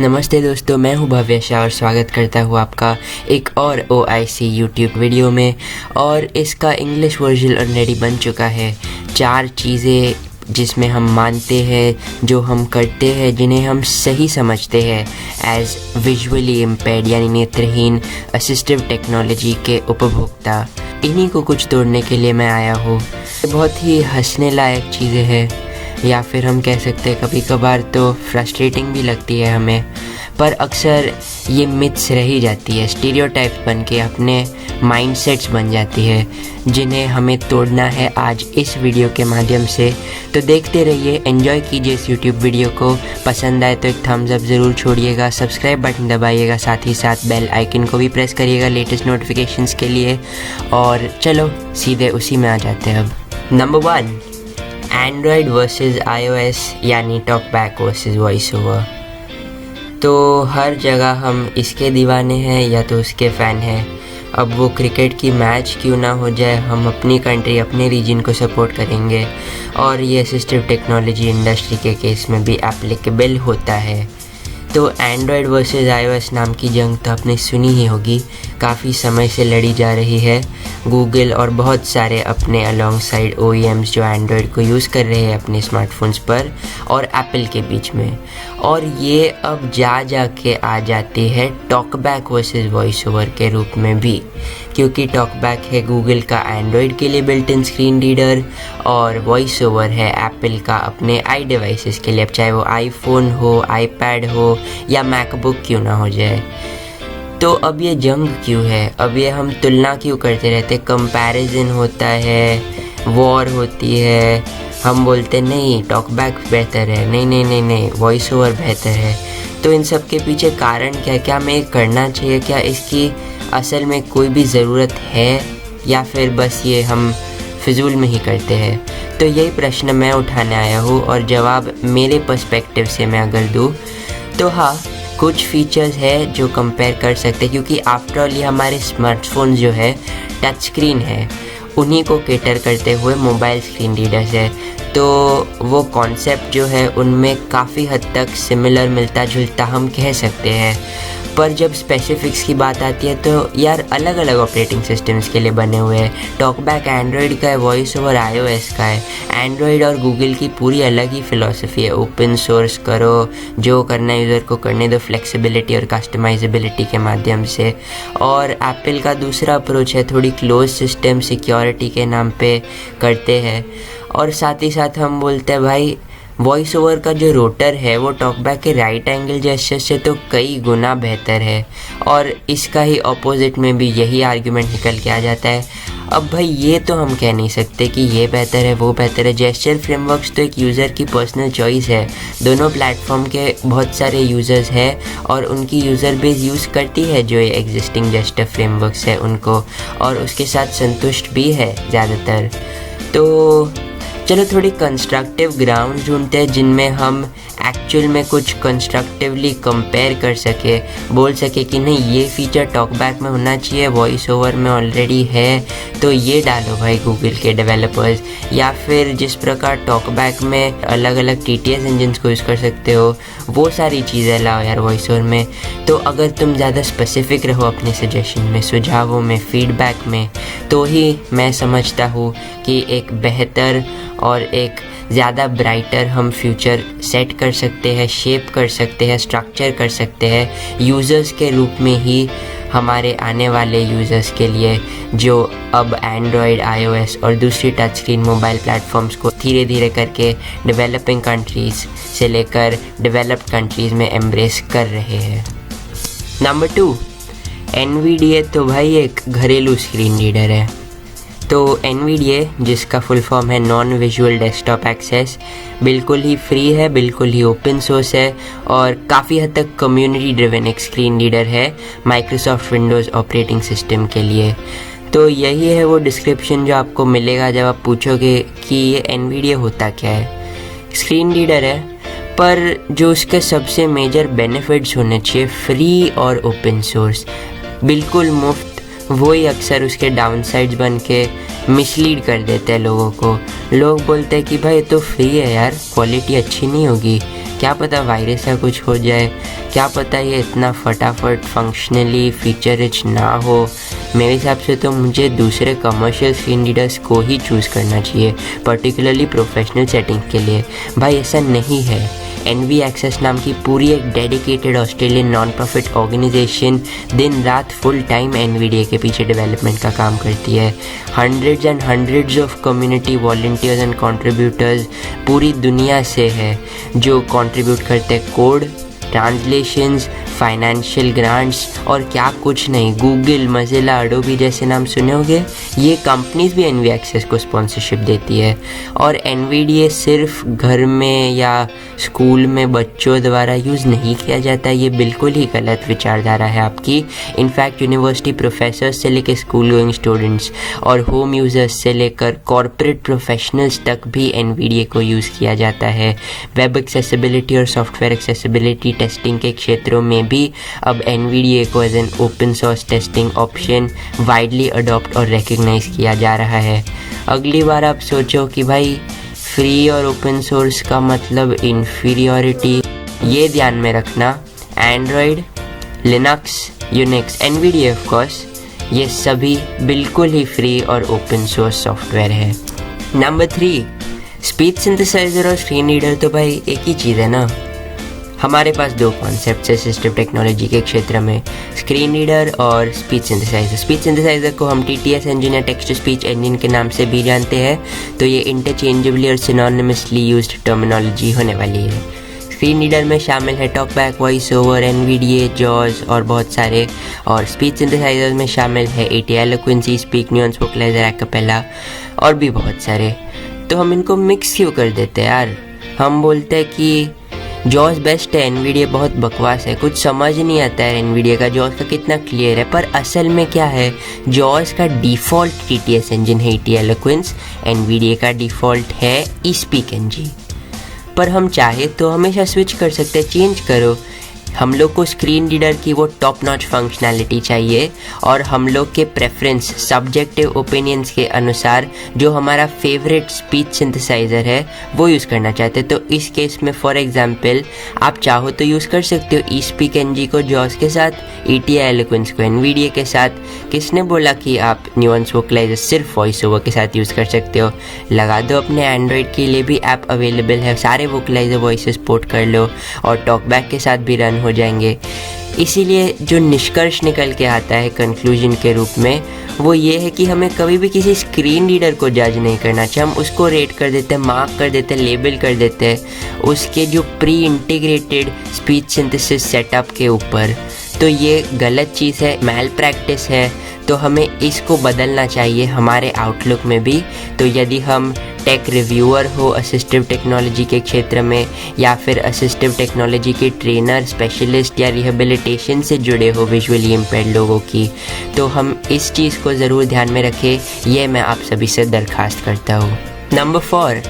नमस्ते दोस्तों, मैं हूं भव्य शाह और स्वागत करता हूं आपका एक और OIC यूट्यूब वीडियो में। और इसका इंग्लिश वर्जन ऑलरेडी बन चुका है। 4 चीज़ें जिसमें हम मानते हैं, जो हम करते हैं, जिन्हें हम सही समझते हैं एज विजुअली इम्पेयर्ड यानी नेत्रहीन असिस्टिव टेक्नोलॉजी के उपभोक्ता। इन्हीं को कुछ तोड़ने के लिए मैं आया हूँ। बहुत ही हंसने लायक चीज़ें हैं, या फिर हम कह सकते हैं कभी कभार तो फ्रस्ट्रेटिंग भी लगती है हमें, पर अक्सर ये मिथ्स रही जाती है, स्टीरियोटाइप्स बन के अपने माइंडसेट्स बन जाती है, जिन्हें हमें तोड़ना है आज इस वीडियो के माध्यम से। तो देखते रहिए, एंजॉय कीजिए इस यूट्यूब वीडियो को। पसंद आए तो एक थम्स अप ज़रूर छोड़िएगा, सब्सक्राइब बटन दबाइएगा, साथ ही साथ बेल आइकन को भी प्रेस करिएगा लेटेस्ट नोटिफिकेशंस के लिए। और चलो सीधे उसी में आ जाते हैं अब। नंबर 1, एंड्रॉयड वर्सेस iOS यानी टॉकबैक वर्सेस वॉइस ओवर। तो हर जगह हम इसके दीवाने हैं या तो उसके फ़ैन हैं। अब वो क्रिकेट की मैच क्यों ना हो जाए, हम अपनी कंट्री, अपने रीजन को सपोर्ट करेंगे। और ये असिस्टिव टेक्नोलॉजी इंडस्ट्री के केस में भी एप्लीकेबल होता है। तो एंड्रॉयड वर्सेस iOS नाम की जंग तो आपने सुनी ही होगी, काफ़ी समय से लड़ी जा रही है। गूगल और बहुत सारे अपने अलॉन्गसाइड OEMs जो एंड्रॉयड को यूज़ कर रहे हैं अपने स्मार्टफोन्स पर, और एप्पल के बीच में। और ये अब जा के आ जाती है टॉकबैक वर्सेस वॉइस ओवर के रूप में भी, क्योंकि टॉकबैक है गूगल का एंड्रॉयड के लिए बिल्ट इन स्क्रीन रीडर, और वॉइस ओवर है एप्पल का अपने आई डिवाइसेस के लिए, चाहे वो आईफोन हो, आईपैड हो या मैकबुक क्यों ना हो जाए। तो अब ये जंग क्यों है, अब ये हम तुलना क्यों करते रहते, कंपैरिजन होता है, वॉर होती है, हम बोलते नहीं टॉकबैक बेहतर है, नहीं वॉइस ओवर बेहतर है। तो इन सब के पीछे कारण क्या हमें ये करना चाहिए, क्या इसकी असल में कोई भी ज़रूरत है, या फिर बस ये हम फिजूल में ही करते हैं। तो यही प्रश्न मैं उठाने आया हूँ, और जवाब मेरे पर्सपेक्टिव से मैं अगर दूँ तो हाँ, कुछ फीचर्स है जो कंपेयर कर सकते हैं, क्योंकि आफ्टरऑल ये हमारे स्मार्टफोन जो है टच स्क्रीन है, उन्हीं को केटर करते हुए मोबाइल स्क्रीन रीडर्स है। तो वो कॉन्सेप्ट जो है उनमें काफ़ी हद तक सिमिलर, मिलता जुलता हम कह सकते हैं। पर जब स्पेसिफिक्स की बात आती है तो यार अलग अलग ऑपरेटिंग सिस्टम्स के लिए बने हुए हैं। टॉकबैक एंड्रॉयड का है, वॉइस ओवर iOS का है। एंड्रॉयड और गूगल की पूरी अलग ही फ़िलॉसफी है, ओपन सोर्स करो, जो करना है यूज़र को करने दो, फ्लेक्सिबिलिटी और कस्टमाइजेबिलिटी के माध्यम से। और एप्पल का दूसरा अप्रोच है, थोड़ी क्लोज सिस्टम सिक्योरिटी के नाम पे करते हैं। और साथ ही साथ हम बोलते हैं भाई वॉइस ओवर का जो रोटर है वो टॉकबैक के राइट एंगल जेस्चर से तो कई गुना बेहतर है, और इसका ही ऑपोजिट में भी यही आर्ग्यूमेंट निकल के आ जाता है। अब भाई ये तो हम कह नहीं सकते कि ये बेहतर है वो बेहतर है। जेस्चर फ्रेमवर्क्स तो एक यूज़र की पर्सनल चॉइस है। दोनों प्लेटफॉर्म के बहुत सारे यूज़र्स हैं और उनकी यूज़र बेस यूज़ करती है जो ये एग्जिस्टिंग जेस्चर फ्रेमवर्क्स है उनको, और उसके साथ संतुष्ट भी है ज़्यादातर। तो चलो थोड़ी कंस्ट्रक्टिव ग्राउंड ढूंढते हैं जिनमें हम एक्चुअल में कुछ कंस्ट्रक्टिवली कंपेयर कर सके, बोल सके कि नहीं ये फीचर टॉकबैक में होना चाहिए, वॉइस ओवर में ऑलरेडी है, तो ये डालो भाई गूगल के डेवलपर्स। या फिर जिस प्रकार टॉकबैक में अलग अलग TTS इंजन्स को यूज़ कर सकते हो, वो सारी चीज़ें लाओ यार वॉइस ओवर में। तो अगर तुम ज़्यादा स्पेसिफिक रहो अपने सजेशन में, सुझावों में, फीडबैक में, तो ही मैं समझता हूँ कि एक बेहतर और एक ज़्यादा ब्राइटर हम फ्यूचर सेट कर सकते हैं, शेप कर सकते हैं, स्ट्रक्चर कर सकते हैं यूज़र्स के रूप में ही, हमारे आने वाले यूज़र्स के लिए जो अब एंड्रॉयड, iOS और दूसरी टच स्क्रीन मोबाइल प्लेटफॉर्म्स को धीरे धीरे करके डेवलपिंग कंट्रीज़ से लेकर डेवलप्ड कंट्रीज़ में एम्ब्रेस कर रहे हैं। नंबर 2, NVDA तो भाई एक घरेलू स्क्रीन रीडर है। तो NVDA, जिसका फुल फॉर्म है नॉन विजुअल डेस्कटॉप एक्सेस, बिल्कुल ही फ्री है, बिल्कुल ही ओपन सोर्स है, और काफ़ी हद तक कम्युनिटी ड्रिवन एक स्क्रीन रीडर है माइक्रोसॉफ्ट विंडोज़ ऑपरेटिंग सिस्टम के लिए। तो यही है वो डिस्क्रिप्शन जो आपको मिलेगा जब आप पूछोगे कि ये NVDA होता क्या है। स्क्रीन रीडर है, पर जो उसके सबसे मेजर बेनिफिट्स होने चाहिए, फ्री और ओपन सोर्स, बिल्कुल मुफ्त, वही अक्सर उसके डाउनसाइड्स बन के मिसलीड कर देते हैं लोगों को। लोग बोलते हैं कि भाई ये तो फ्री है यार, क्वालिटी अच्छी नहीं होगी, क्या पता वायरस या कुछ हो जाए, क्या पता ये इतना फटाफट फंक्शनली फीचर रिच ना हो। मेरे हिसाब से तो मुझे दूसरे कमर्शियल स्क्रीन रीडर्स को ही चूज़ करना चाहिए, पर्टिकुलरली प्रोफेशनल सेटिंग के लिए। भाई ऐसा नहीं है, NV एक्सेस नाम की पूरी एक dedicated Australian non profit organisation दिन रात फुल टाइम NVIDIA के पीछे डेवलपमेंट का काम करती है। Hundreds and hundreds of community volunteers and contributors पूरी दुनिया से है जो कंट्रीब्यूट करते हैं कोड, ट्रांसलेशंस, फाइनेंशियल ग्रांट्स और क्या कुछ नहीं। गूगल, मोज़िला, एडोबी जैसे नाम सुने होंगे, ये कंपनीज भी NV एक्सेस को स्पॉन्सरशिप देती है। और NVIDIA सिर्फ घर में या स्कूल में बच्चों द्वारा यूज़ नहीं किया जाता, ये बिल्कुल ही गलत विचारधारा है आपकी। इनफैक्ट यूनिवर्सिटी प्रोफेसर्स से लेकर स्कूल गोइंग स्टूडेंट्स और होम यूज़र्स से लेकर कॉर्पोरेट प्रोफेशनल्स तक भी NVIDIA को यूज़ किया जाता है। वेब एक्सेसिबिलिटी और सॉफ्टवेयर एक्सेसिबिलिटी टेस्टिंग के क्षेत्रों में भी अब NVIDIA को as an open source testing option widely adopt और रिकग्नाइज किया जा रहा है। अगली बार आप सोचो कि भाई फ्री और ओपन सोर्स का मतलब इन्फीरियॉरिटी, ये ध्यान में रखना। Android, Linux, Unix, NVIDIA of course, ये सभी बिल्कुल ही फ्री और ओपन सोर्स सॉफ्टवेयर है। नंबर 3, स्पीच सिंथेसाइजर और स्क्रीन रीडर तो भाई एक ही चीज़ है ना। हमारे पास 2 कॉन्सेप्ट्स है असिस्टिव टेक्नोलॉजी के क्षेत्र में, स्क्रीन रीडर और स्पीच सिंथेसाइजर। स्पीच सिंथेसाइजर को हम TTS इंजन या टेक्स्ट टू स्पीच इंजन के नाम से भी जानते हैं, तो ये इंटरचेंजेबली और सिनोनिमसली यूज्ड टर्मिनोलॉजी होने वाली है। स्क्रीन रीडर में शामिल है talkback, voice over, NVDA, JAWS और बहुत सारे। और स्पीच सिंथेसाइजर में शामिल है AT एलोक्वेंसी, स्पीक न्यूएंस, वोकलाइजर, एक्पेला और भी बहुत सारे। तो हम इनको मिक्स क्यों कर देते हैं यार। हम बोलते हैं कि JAWS बेस्ट है, NVIDIA बहुत बकवास है, कुछ समझ नहीं आता है NVIDIA का JAWS का कितना क्लियर है। पर असल में क्या है, JAWS का डिफ़ॉल्ट TTS इंजन है AT एलोक्वेंस, NVIDIA का डिफ़ॉल्ट है eSpeak NG। पर हम चाहे तो हमेशा स्विच कर सकते हैं, चेंज करो। हम लोग को स्क्रीन रीडर की वो टॉप नॉच फंक्शनैलिटी चाहिए और हम लोग के प्रेफरेंस, सब्जेक्टिव ओपिनियंस के अनुसार जो हमारा फेवरेट स्पीच सिंथेसाइज़र है वो यूज़ करना चाहते हैं। तो इस केस में फॉर एग्जांपल आप चाहो तो यूज़ कर सकते हो eSpeak NG को JAWS के साथ, AT एलोक्वेंस को NVIDIA के साथ। किसने बोला कि आप न्यूएंस वोकलाइजर सिर्फ वॉइस ओवर के साथ यूज़ कर सकते हो। लगा दो, अपने एंड्रॉयड के लिए भी ऐप अवेलेबल है, सारे वोकलाइजर वॉइस पोर्ट कर लो और टॉकबैक के साथ भी रन हो जाएंगे। इसीलिए जो निष्कर्ष निकल के आता है कंक्लूजन के रूप में, वो ये है कि हमें कभी भी किसी स्क्रीन रीडर को जज नहीं करना चाहिए। हम उसको रेट कर देते हैं, मार्क कर देते हैं, लेबल कर देते हैं उसके जो pre integrated speech synthesis setup के ऊपर। तो ये गलत चीज़ है, मैल प्रैक्टिस है। तो हमें इसको बदलना चाहिए हमारे आउटलुक में भी। तो यदि हम टेक रिव्यूअर हो असिस्टिव टेक्नोलॉजी के क्षेत्र में, या फिर असिस्टिव टेक्नोलॉजी के ट्रेनर, स्पेशलिस्ट या रिहेबिलिटेशन से जुड़े हो विजुअली इम्पेयर्ड लोगों की, तो हम इस चीज़ को ज़रूर ध्यान में रखें। ये मैं आप सभी से दरख्वास्त करता हूँ। नंबर 4,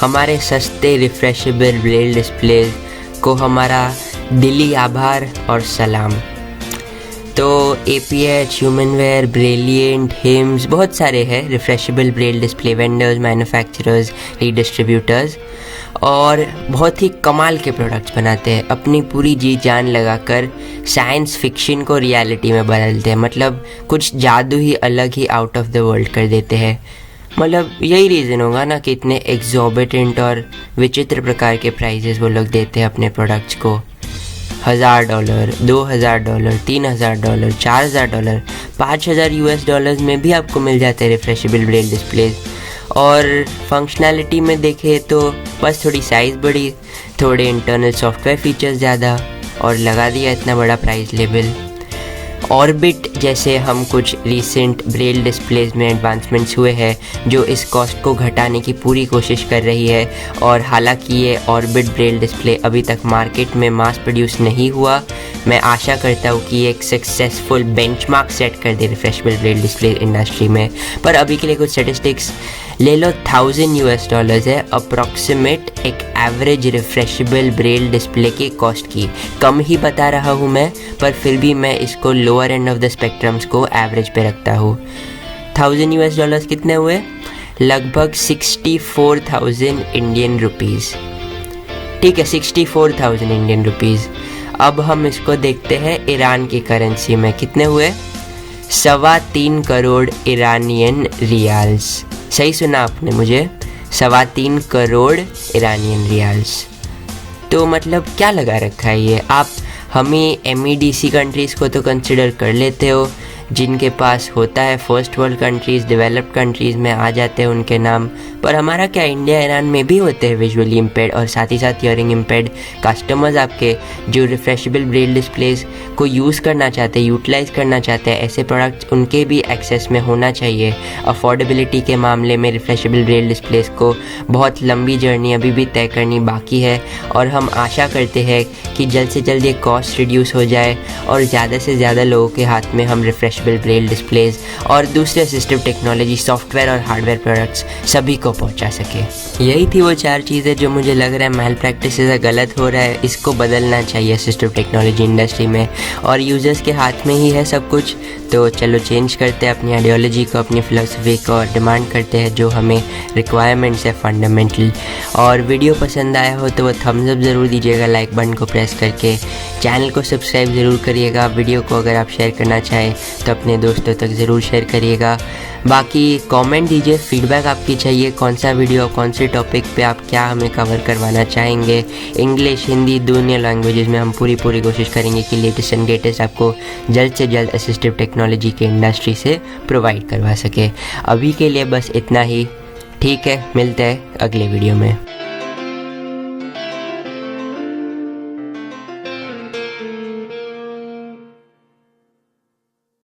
हमारे सस्ते रिफ्रेशेबल ब्रेल डिस्प्लेज को हमारा दिली आभार और सलाम। तो APH, ह्यूमनवेयर, ब्रिलियंट, हिम्स, बहुत सारे हैं refreshable braille display vendors, manufacturers, redistributors, और बहुत ही कमाल के प्रोडक्ट्स बनाते हैं। अपनी पूरी जी जान लगाकर साइंस फिक्शन को रियलिटी में बदलते हैं। मतलब कुछ जादू ही अलग ही आउट ऑफ द वर्ल्ड कर देते हैं। मतलब यही रीज़न होगा ना कि इतने एग्जॉर्बिटेंट और विचित्र प्रकार के प्राइजेस वो लोग देते हैं अपने प्रोडक्ट्स को। $1000, $2000, $3000, $4000, $5000 में भी आपको मिल जाते हैं रिफ्रेशेबल ब्रेल डिस्प्लेज। और फंक्शनैलिटी में देखें तो बस थोड़ी साइज़ बड़ी, थोड़े इंटरनल सॉफ्टवेयर फीचर्स ज़्यादा, और लगा दिया इतना बड़ा प्राइस लेवल। ऑर्बिट जैसे हम कुछ रीसेंट ब्रेल डिस्प्लेज में एडवांसमेंट्स हुए हैं जो इस कॉस्ट को घटाने की पूरी कोशिश कर रही है। और हालांकि ये ऑर्बिट ब्रेल डिस्प्ले अभी तक मार्केट में मास प्रोड्यूस नहीं हुआ, मैं आशा करता हूँ कि ये एक सक्सेसफुल बेंचमार्क सेट कर दे रिफ्रेशेबल ब्रेल डिस्प्ले इंडस्ट्री में। पर अभी के लिए कुछ स्टैटिस्टिक्स ले लो। $1000 है अप्रॉक्सीमेट एक एवरेज रिफ्रेशेबल ब्रेल डिस्प्ले की कॉस्ट की। कम ही बता रहा हूँ मैं, पर फिर भी मैं इसको lower end of the spectrums को एवरेज पे रखता हूँ। $1000 कितने हुए? लगभग 64,000 इंडियन रुपीज़। ठीक है 64,000 इंडियन रुपीज़। अब हम इसको देखते हैं ईरान की करेंसी में कितने हुए, 3.25 करोड़ ईरानियन रियाल्स। सही सुना आपने मुझे, 3.25 करोड़ ईरानियन रियाल्स। तो मतलब क्या लगा रखा है ये आप, हमें MEDC कंट्रीज़ को तो कंसिडर कर लेते हो, जिनके पास होता है first world countries, developed countries में आ जाते हैं उनके नाम, पर हमारा क्या इंडिया ईरान में भी होते हैं विजुअली इम्पेयर्ड और साथ ही साथ हियरिंग इम्पेयर्ड कस्टमर्स आपके, जो रिफ्रेशेबल ब्रेल डिस्प्लेस को यूज़ करना चाहते हैं, यूटिलाइज़ करना चाहते हैं। ऐसे प्रोडक्ट्स उनके भी एक्सेस में होना चाहिए। अफोर्डेबिलिटी के मामले में रिफ्रेशेबल ब्रेल डिस्प्लेस को बहुत लंबी जर्नी अभी भी तय करनी बाकी है, और हम आशा करते हैं कि जल्द से जल्द ये कॉस्ट रिड्यूस हो जाए और ज़्यादा से ज़्यादा लोगों के हाथ में हम रिफ्रेशेबल ब्रेल डिस्प्लेस और दूसरे असिस्टिव टेक्नोलॉजी, सॉफ्टवेयर और हार्डवेयर प्रोडक्ट्स सभी को पहुंचा सके। यही थी वो 4 चीज़ें जो मुझे लग रहा है मैल प्रैक्टिस से गलत हो रहा है, इसको बदलना चाहिए असिस्टिव टेक्नोलॉजी इंडस्ट्री में, और यूज़र्स के हाथ में ही है सब कुछ। तो चलो चेंज करते हैं अपनी आइडियोलॉजी को, अपनी फ़िलासफ़ी को, और डिमांड करते हैं जो हमें रिक्वायरमेंट्स है फंडामेंटल। और वीडियो पसंद आया हो तो वो थम्स अप ज़रूर दीजिएगा लाइक बटन को प्रेस करके, चैनल को सब्सक्राइब ज़रूर करिएगा। वीडियो को अगर आप शेयर करना चाहें तो अपने दोस्तों तक ज़रूर शेयर करिएगा। बाकी कमेंट दीजिए, फीडबैक आपकी चाहिए, कौन सा वीडियो कौन से टॉपिक पे आप क्या हमें कवर करवाना चाहेंगे। इंग्लिश, हिंदी, दोनों लैंग्वेजेस में हम पूरी कोशिश करेंगे कि लेटेस्ट एंड ग्रेटेस्ट आपको जल्द से जल्द असिस्टिव टेक्नोलॉजी के इंडस्ट्री से प्रोवाइड करवा सके। अभी के लिए बस इतना ही, ठीक है, मिलते हैं अगले वीडियो में।